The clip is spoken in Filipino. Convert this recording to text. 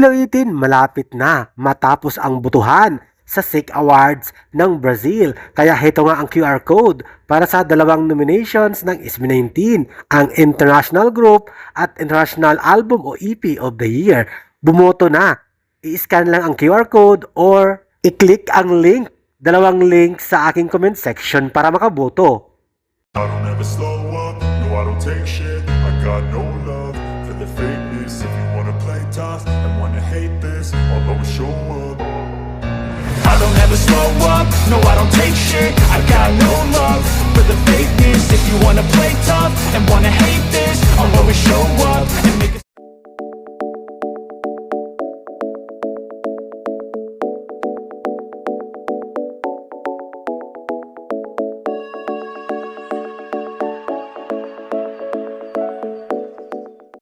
Hilo 18 malapit na matapos ang butuhan sa SIC Awards ng Brazil. Kaya heto nga ang QR code para sa dalawang nominations ng SB19, ang International Group at International Album o EP of the Year. Bumoto na. I-scan lang ang QR code or i-click ang link. Dalawang link sa aking comment section para makaboto. I don't ever slow up, no I don't take shit. I got no love for the fakeness. If you wanna play tough and wanna hate this, I'll always show up. I don't ever slow up, no I don't take shit. I got no love for the fakeness. If you wanna play tough and wanna hate this, I'll always show up.